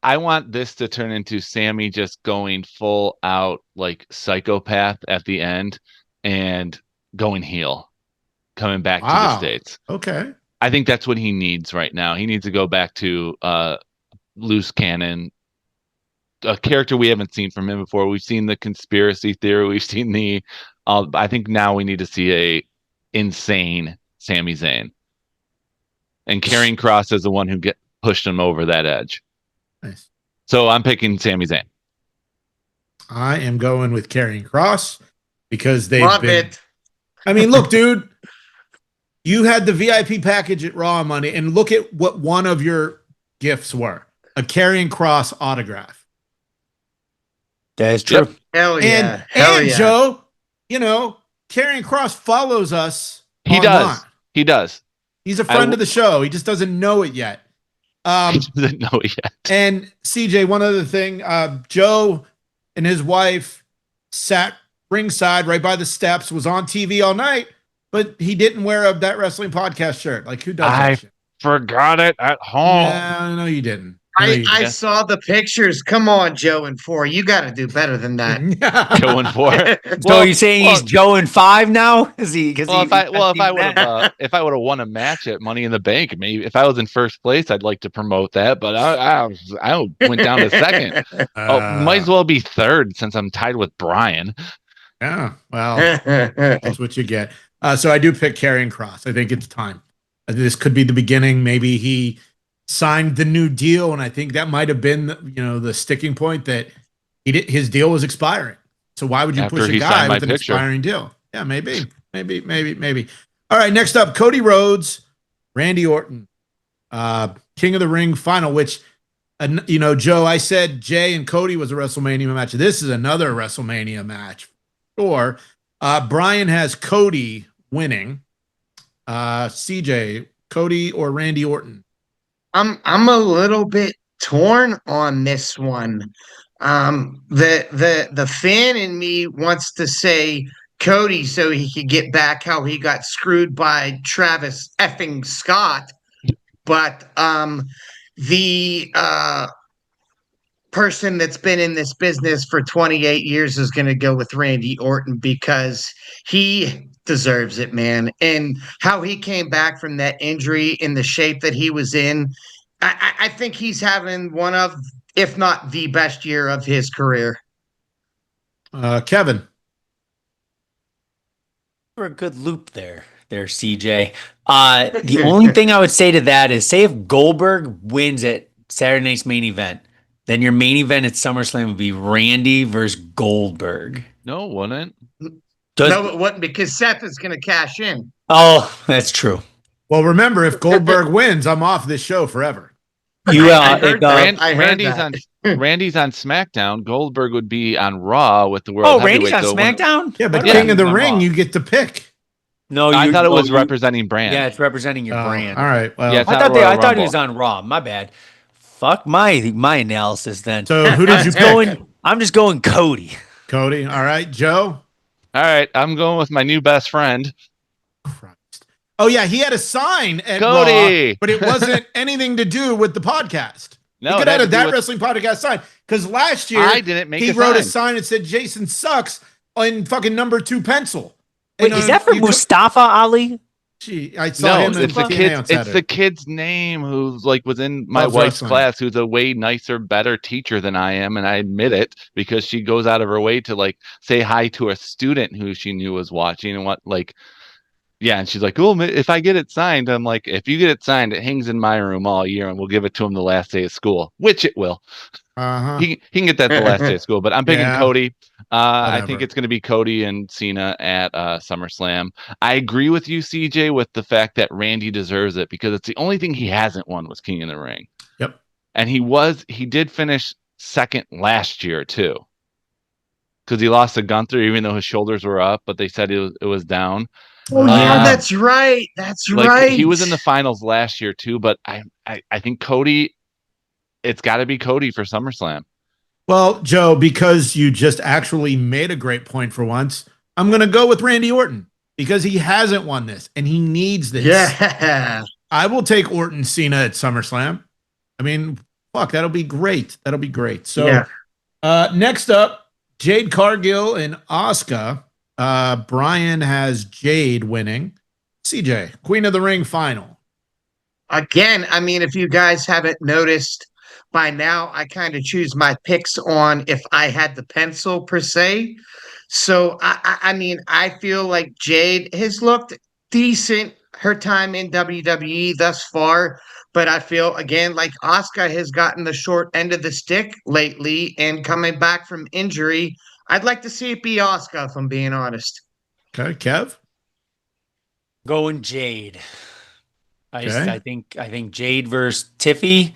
I want this to turn into Sammy just going full out like psychopath at the end and going heel, coming back to the States. Okay. I think that's what he needs right now. He needs to go back to loose cannon, a character we haven't seen from him before. We've seen the conspiracy theory. We've seen the. I think now we need to see a insane Sami Zayn, and Karrion Cross is the one who pushed him over that edge. Nice. So I'm picking Sami Zayn. I am going with Karrion Cross because they've Love been. it. I mean, look, dude. You had the VIP package at Raw Monday, and look at what one of your gifts were: a Karrion Cross autograph. That is true. Yep. Hell yeah. And Joe, Karrion Cross follows us. He online. does. He does. He's a friend of the show. He just doesn't know it yet. He doesn't know it yet. And CJ, one other thing, Joe and his wife sat ringside right by the steps, was on TV all night, but he didn't wear That Wrestling Podcast shirt. Like, who does that shit? Forgot it at home. Yeah, no, you didn't. I saw the pictures. Come on, Joe and 4. You got to do better than that. Going for it. So you're saying he's Joe and 5 now? Is he? If I would have won a match at Money in the Bank, maybe if I was in first place, I'd like to promote that. But I went down to second. Might as well be third since I'm tied with Brian. Yeah, well, that's what you get. So I do pick Karrion Cross. I think it's time. This could be the beginning. Maybe he signed the new deal, and I think that might have been the sticking point that his deal was expiring. So why would you push a guy with an expiring deal? Yeah, maybe. All right, next up, Cody Rhodes, Randy Orton, King of the Ring final, which Joe, I said Jay and Cody was a WrestleMania match. This is another WrestleMania match. Sure. Brian has Cody winning. CJ, Cody or Randy Orton? I'm a little bit torn on this one. The fan in me wants to say Cody so he could get back how he got screwed by Travis effing Scott. But the person that's been in this business for 28 years is going to go with Randy Orton because he deserves it, man. And how he came back from that injury in the shape that he was in, I think he's having one of, if not the best year of his career. Kevin. For a good loop there, CJ. The only thing I would say to that is, say if Goldberg wins at Saturday night's main event, then your main event at SummerSlam would be Randy versus Goldberg. No, it wouldn't. No, it wouldn't, because Seth is going to cash in. Oh, that's true. Well, remember, if Goldberg wins, I'm off this show forever. Randy's on SmackDown. Goldberg would be on Raw with the World Randy's Heavyweight. on SmackDown? Yeah, but King of the Ring, Raw. You get to pick. No, I thought it was representing brand. Yeah, it's representing your brand. All right. Well, yeah, I thought he was on Raw. My bad. Fuck my analysis then. So who did you pick? I'm just going Cody. Cody. All right, Joe. All right, I'm going with my new best friend, Christ. Oh yeah, he had a sign at Cody. Raw, but it wasn't anything to do with the podcast. No, he it could had have to had do that with- wrestling podcast sign because last year I didn't make he a wrote a sign. sign that said Jason sucks in fucking number 2 pencil. Wait, is that for Mustafa Ali? Gee, I saw No, him in it's the TNA kid. on It's the Saturday. kid's name who's like was in my Loves wife's wrestling. class, who's a way nicer, better teacher than I am, and I admit it because she goes out of her way to like say hi to a student who she knew was watching and what like. Yeah, and she's like, "Oh, if I get it signed," I'm like, "If you get it signed, it hangs in my room all year, and we'll give it to him the last day of school," which it will. Uh-huh. He can get that the last day of school, but I'm picking Yeah. Cody. I think Whatever. it's going to be Cody and Cena at SummerSlam. I agree with you, CJ, with the fact that Randy deserves it because it's the only thing he hasn't won was King of the Ring. Yep. And he did finish second last year too, because he lost to Gunther even though his shoulders were up, but they said it was down. Oh yeah, that's right. That's Like right. he was in the finals last year too, but I think Cody. It's got to be Cody for SummerSlam. Well, Joe, because you just actually made a great point for once, I'm going to go with Randy Orton because he hasn't won this and he needs this. Yeah. I will take Orton Cena at SummerSlam. I mean, fuck, that'll be great. That'll be great. So, Yeah. Next up, Jade Cargill and Asuka. Brian has Jade winning. CJ, Queen of the Ring final. Again, I mean, if you guys haven't noticed by now, I kind of choose my picks on if I had the pencil per se. So I mean, I feel like Jade has looked decent her time in WWE thus far, but I feel again like Asuka has gotten the short end of the stick lately and coming back from injury. I'd like to see it be Asuka, if I'm being honest. Okay, Kev. Going Jade. Okay. I think Jade versus Tiffy,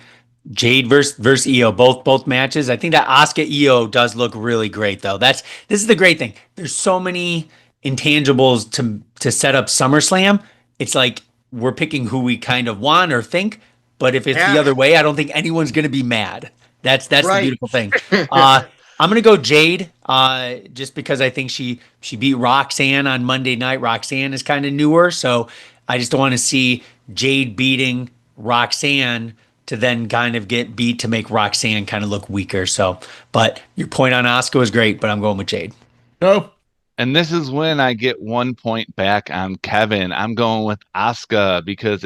Jade versus Io, both matches. I think that Asuka Io does look really great though. This is the great thing. There's so many intangibles to set up SummerSlam. It's like we're picking who we kind of want or think, but if it's the other way, I don't think anyone's gonna be mad. That's Right. the beautiful thing. I'm gonna go Jade, just because I think she beat Roxanne on Monday night. Roxanne is kind of newer, so I just don't want to see Jade beating Roxanne to then kind of get beat to make Roxanne kind of look weaker. So, but your point on Asuka was great, but I'm going with Jade. Go. And this is when I get 1 point back on Kevin. I'm going with Asuka because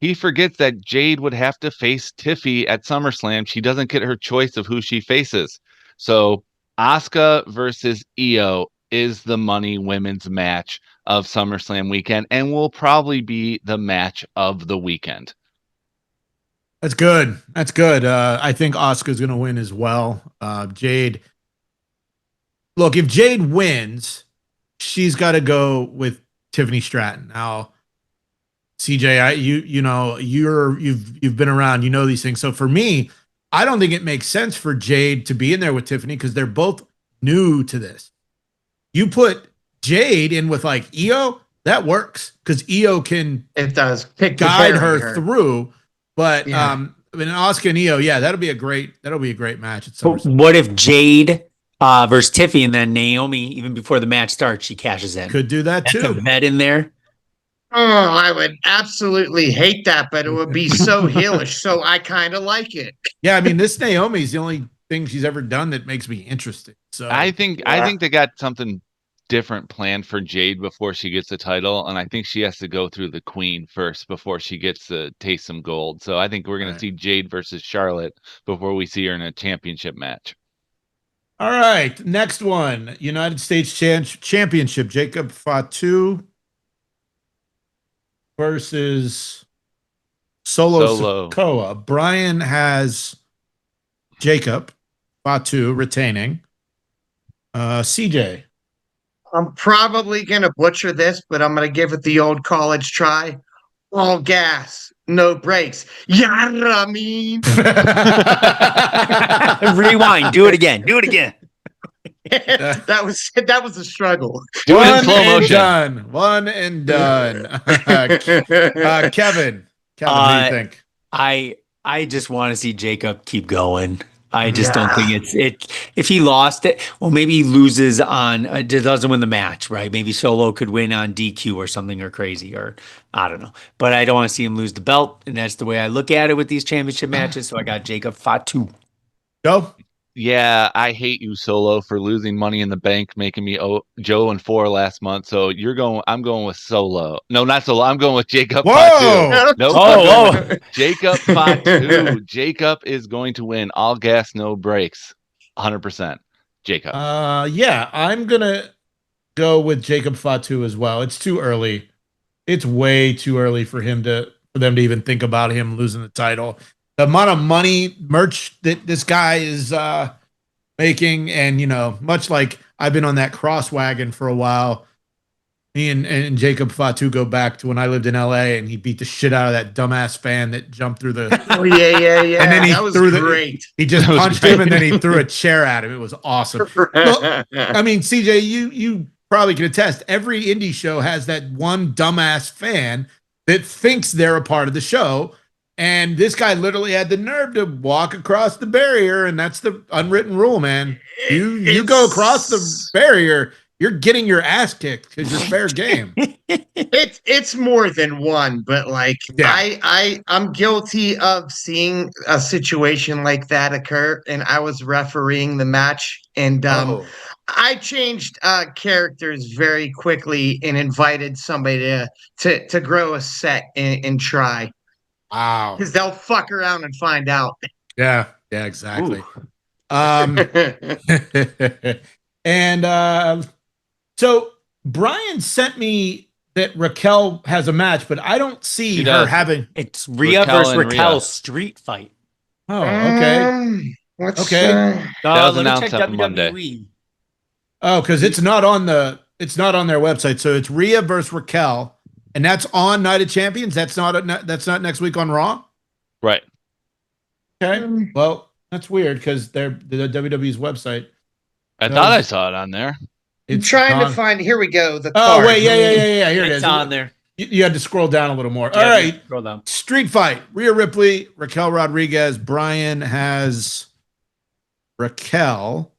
he forgets that Jade would have to face Tiffy at SummerSlam. She doesn't get her choice of who she faces. So Asuka versus Io is the money women's match of SummerSlam weekend and will probably be the match of the weekend. That's good. That's good. I think Asuka's going to win as well. Jade. Look, if Jade wins, she's got to go with Tiffany Stratton. Now, CJ, you've been around, you know these things. So for me, I don't think it makes sense for Jade to be in there with Tiffany because they're both new to this. You put Jade in with like Io, that works because Io can It does guide her through. But Yeah. I mean, Asuka and Io, yeah, that'll be a great match at But SummerSlam. what if Jade versus Tiffy and then Naomi, even before the match starts, she cashes in? Could do that That's a too. bet in there. Oh, I would absolutely hate that, but it would be so heelish. So I kind of like it. Yeah, I mean, this Naomi's the only thing she's ever done that makes me interested. So I think they got something different planned for Jade before she gets the title, and I think she has to go through the Queen first before she gets to taste some gold. So I think we're going to see Jade versus Charlotte before we see her in a championship match. all right, next one, United States Championship. Jacob Fatu versus Solo Sikoa. Brian has Jacob Fatu retaining. CJ. I'm probably going to butcher this, but I'm going to give it the old college try. All gas, no brakes. You know what I mean? Rewind. Do it again. Do it again. that was a struggle. Do it in slow motion. One and done. Kevin, what do you think? I just want to see Jacob keep going. I just don't think it. If he lost it, well, maybe he loses on doesn't win the match, right? Maybe Solo could win on DQ or something or crazy, or I don't know. But I don't want to see him lose the belt, and that's the way I look at it with these championship matches. So I got Jacob Fatu. Go. Yeah, I hate you, Solo, for losing Money in the Bank, making me Joe and 4 last month. So I'm going with Solo. No, not Solo. I'm going with Jacob Fatu. Nope. Oh, Jacob Fatu. Jacob is going to win. All gas, no brakes. 100%. Jacob. Yeah, I'm gonna go with Jacob Fatu as well. It's too early. It's way too early for them to even think about him losing the title. The amount of money merch that this guy is making, and much like I've been on that cross wagon for a while. Me and Jacob Fatu go back to when I lived in LA, and he beat the shit out of that dumbass fan that jumped through the. Oh yeah. And then he that was threw great. He just punched him, and then he threw a chair at him. It was awesome. Well, I mean, CJ, you probably can attest. Every indie show has that one dumbass fan that thinks they're a part of the show. And this guy literally had the nerve to walk across the barrier, and that's the unwritten rule, man. You go across the barrier, you're getting your ass kicked because you're fair game. It's more than one, but like Yeah. I'm guilty of seeing a situation like that occur, and I was refereeing the match, and I changed characters very quickly and invited somebody to grow a set and try. Wow. Because they'll fuck around and find out. Yeah, exactly. And so Brian sent me that Raquel has a match, but I don't see her having. It's Rhea versus Raquel street fight. Oh, okay. Okay. That was announced on Monday. Oh, because it's not on their website. So it's Rhea versus Raquel. And that's on Night of Champions. That's not next week on Raw. Right. Okay. Well, that's weird because they're the WWE's website. I thought I saw it on there. I'm trying to find. Here we go. The card. Wait, yeah. Here it is. It's on there. You had to scroll down a little more. Yeah, all right. Scroll down. Street fight. Rhea Ripley, Raquel Rodriguez. Brian has Raquel.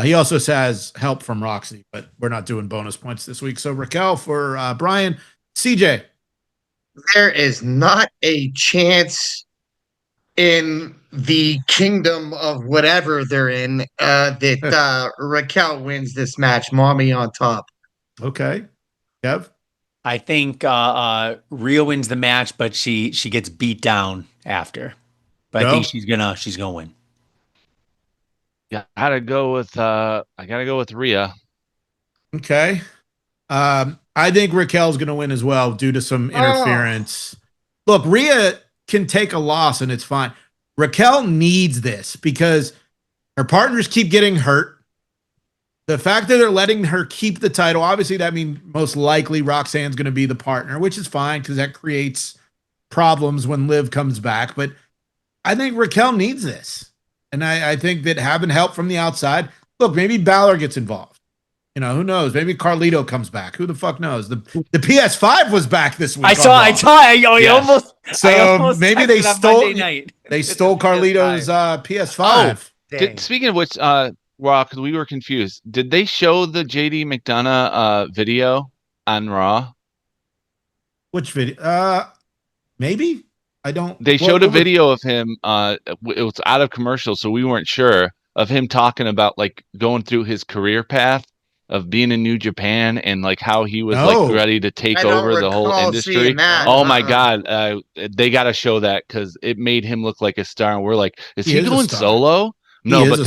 He also has help from Roxy, but we're not doing bonus points this week. So Raquel for Brian. CJ. There is not a chance in the kingdom of whatever they're in that Raquel wins this match. Mommy on top. Okay. Kev? I think Rhea wins the match, but she gets beat down after. But I think she's gonna win. Yeah, I gotta go with Rhea. Okay. I think Raquel's gonna win as well due to some interference. Look, Rhea can take a loss and it's fine. Raquel needs this because her partners keep getting hurt. The fact that they're letting her keep the title, obviously that means most likely Roxanne's going to be the partner, which is fine because that creates problems when Liv comes back. But I think Raquel needs this. And I think that having help from the outside, look, maybe Balor gets involved. Who knows? Maybe Carlito comes back. Who the fuck knows? The PS5 was back this week. I saw. Almost. So maybe they stole Carlito's PS5. Speaking of which, Raw, because we were confused. Did they show the JD McDonough video on Raw? Which video? Maybe. I don't. They showed a video of him. It was out of commercial, so we weren't sure, of him talking about like going through his career path of being in New Japan and like how he was like ready to take over the whole industry. Oh my God. They got to show that because it made him look like a star. And we're like, is he going solo? No, but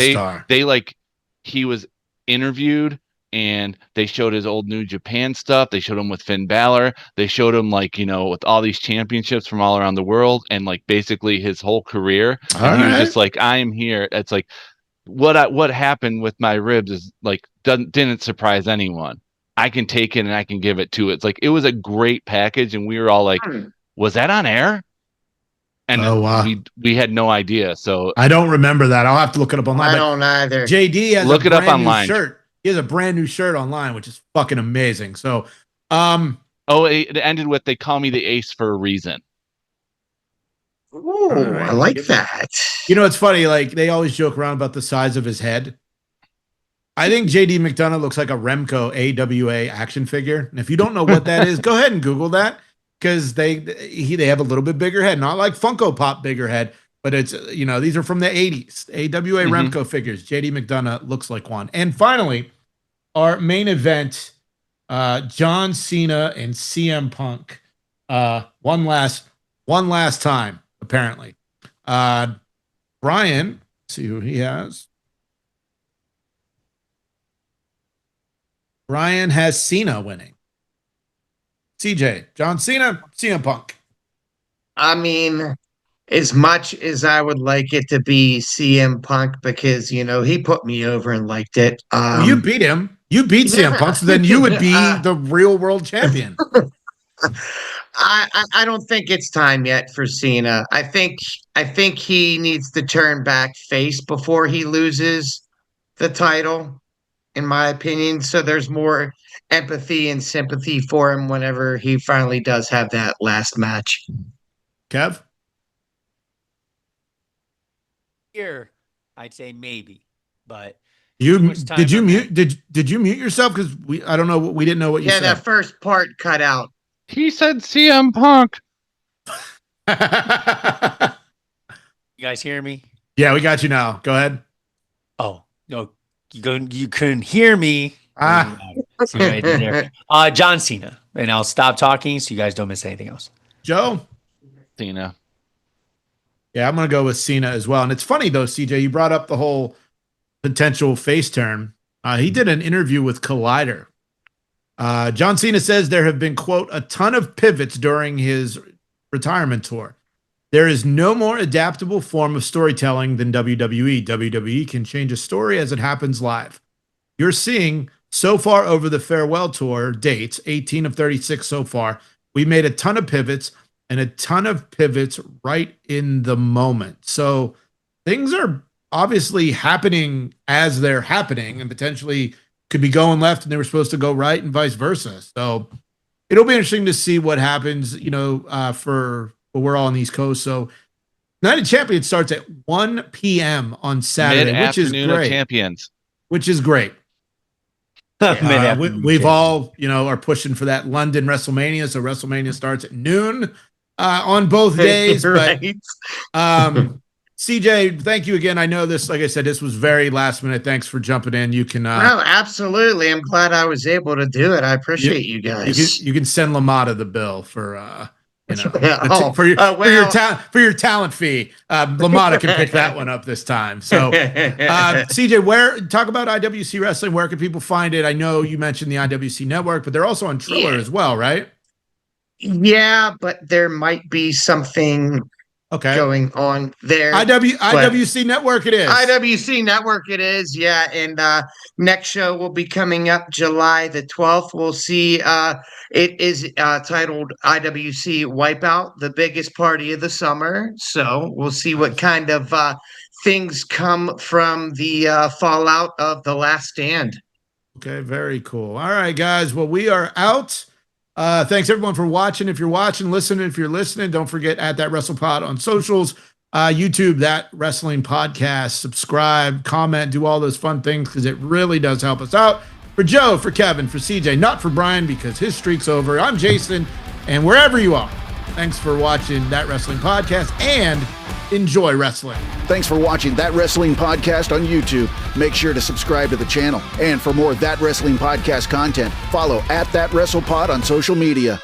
they like, he was interviewed and they showed his old New Japan stuff. They showed him with Finn Balor. They showed him like, with all these championships from all around the world and like basically his whole career. And he was just like, I am here. It's like, what happened with my ribs is like didn't surprise anyone. I can take it and I can give it to it. It's like it was a great package, and we were all like, "Was that on air?" And we had no idea. So I don't remember that. I'll have to look it up online. I don't either. JD has look it up online. Shirt. He has a brand new shirt online, which is fucking amazing. So, it ended with "They call me the Ace for a reason." Ooh, right. I like that. You know, it's funny. Like they always joke around about the size of his head. I think JD McDonough looks like a Remco AWA action figure. And if you don't know what that is, go ahead and Google that because they have a little bit bigger head, not like Funko Pop bigger head, but it's these are from the 80s. AWA Remco figures. JD McDonough looks like one. And finally, our main event, John Cena and CM Punk. One last time, apparently. Brian, let's see who he has. Brian has Cena winning. CJ, John Cena, CM Punk. I mean, as much as I would like it to be CM Punk because, he put me over and liked it. Well, you beat him. You beat CM Punk, so then you would be the real world champion. I don't think it's time yet for Cena. I think he needs to turn back face before he loses the title, in my opinion. So there's more empathy and sympathy for him whenever he finally does have that last match. Kev? Here, I'd say maybe, but did you mute yourself? Because I don't know, we didn't know what you said. Yeah, that first part cut out. He said CM Punk. You guys hear me? Yeah, we got you now. Go ahead. Oh, no, you couldn't hear me. See what I did there? John Cena. And I'll stop talking so you guys don't miss anything else. Joe? Cena. Yeah, I'm going to go with Cena as well. And it's funny, though, CJ, you brought up the whole potential face turn. He did an interview with Collider. John Cena says there have been, quote, a ton of pivots during his retirement tour. There is no more adaptable form of storytelling than WWE. WWE can change a story as it happens live. You're seeing so far over the farewell tour dates, 18 of 36 so far, we made a ton of pivots and a ton of pivots right in the moment. So things are obviously happening as they're happening and potentially could be going left and they were supposed to go right and vice versa. So it'll be interesting to see what happens, we're all on the East Coast. So Night of Champions starts at 1 p.m. on Saturday, which is great. Champions. Which is great. We've all, are pushing for that London WrestleMania. So WrestleMania starts at noon on both days. Right. But CJ, thank you again. I know this, like I said, this was very last minute. Thanks for jumping in. You can. No, absolutely. I'm glad I was able to do it. I appreciate you guys. You can send LaMotta the bill for. For your talent fee. LaMotta can pick that one up this time. So, CJ, talk about IWC Wrestling. Where can people find it? I know you mentioned the IWC Network, but they're also on Triller as well, right? Yeah, but there might be something going on there. IWC Network it is. IWC Network it is, yeah. And next show will be coming up July the 12th. We'll see. It is titled IWC Wipeout, the biggest party of the summer. So we'll see what kind of things come from the fallout of The Last Stand. Okay, very cool. All right, guys. Well, we are out. Thanks everyone for watching. If you're watching, listening, if you're listening, don't forget at That WrestlePod on socials, YouTube, That Wrestling Podcast, subscribe, comment, do all those fun things because it really does help us out. For Joe, for Kevin, for CJ, not for Brian because his streak's over. I'm Jason, and wherever you are, thanks for watching That Wrestling Podcast and enjoy wrestling. Thanks for watching That Wrestling Podcast on YouTube. Make sure to subscribe to the channel. And for more That Wrestling Podcast content, follow at That WrestlePod on social media.